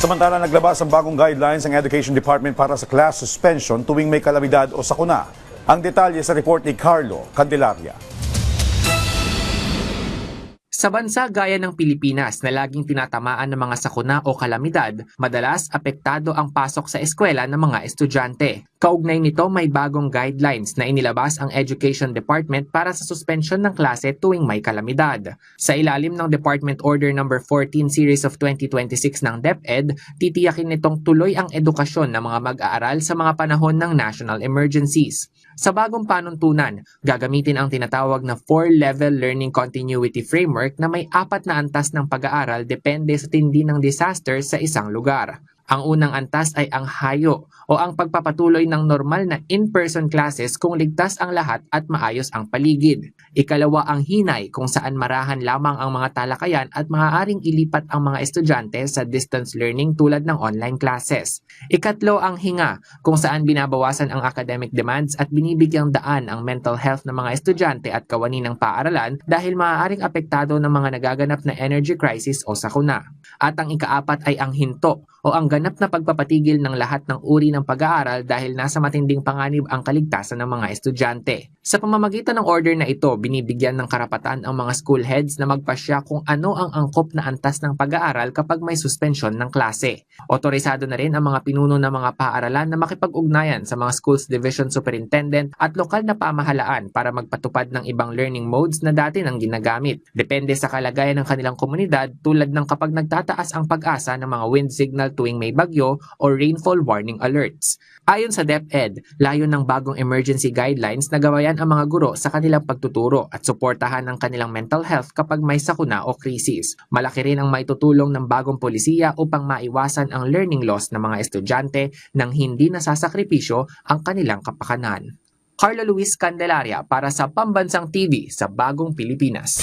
Samantala, naglabas ang bagong guidelines ng Education Department para sa class suspension tuwing may kalamidad o sakuna. Ang detalye sa report ni Carlo Candelaria. Sa bansa gaya ng Pilipinas na laging tinatamaan ng mga sakuna o kalamidad, madalas apektado ang pasok sa eskwela ng mga estudyante. Kaugnay nito, may bagong guidelines na inilabas ang Education Department para sa suspension ng klase tuwing may kalamidad. Sa ilalim ng Department Order No. 14 Series of 2026 ng DepEd, titiyakin nitong tuloy ang edukasyon ng mga mag-aaral sa mga panahon ng national emergencies. Sa bagong panuntunan, gagamitin ang tinatawag na 4-level learning continuity framework na may 4 na antas ng pag-aaral depende sa tindi ng disaster sa isang lugar. Ang unang antas ay ang hayo o ang pagpapatuloy ng normal na in-person classes kung ligtas ang lahat at maayos ang paligid. Ikalawa ang hinay kung saan marahan lamang ang mga talakayan at maaaring ilipat ang mga estudyante sa distance learning tulad ng online classes. Ikatlo ang hinga kung saan binabawasan ang academic demands at binibigyang daan ang mental health ng mga estudyante at kawani ng paaralan dahil maaaring apektado ng mga nagaganap na energy crisis o sakuna. At ang ikaapat ay ang hinto o ang ganap na pagpapatigil ng lahat ng uri ng pag-aaral dahil nasa matinding panganib ang kaligtasan ng mga estudyante. Sa pamamagitan ng order na ito, binibigyan ng karapatan ang mga school heads na magpasya kung ano ang angkop na antas ng pag-aaral kapag may suspension ng klase. Otorisado na rin ang mga pinuno ng mga paaralan na makipag-ugnayan sa mga schools division superintendent at lokal na pamahalaan para magpatupad ng ibang learning modes na dati nang ginagamit. Depende sa kalagayan ng kanilang komunidad tulad ng kapag nagtataas ang pag-asa ng mga wind signal tuwing may bagyo o rainfall warning alerts. Ayon sa DepEd, layo ng bagong emergency guidelines na gabayan ang mga guro sa kanilang pagtuturo at suportahan ang kanilang mental health kapag may sakuna o krisis. Malaki rin ang maitutulong ng bagong polisiya upang maiwasan ang learning loss ng mga estudyante nang hindi nasasakripisyo ang kanilang kapakanan. Carlo Luis Candelaria para sa Pambansang TV sa Bagong Pilipinas.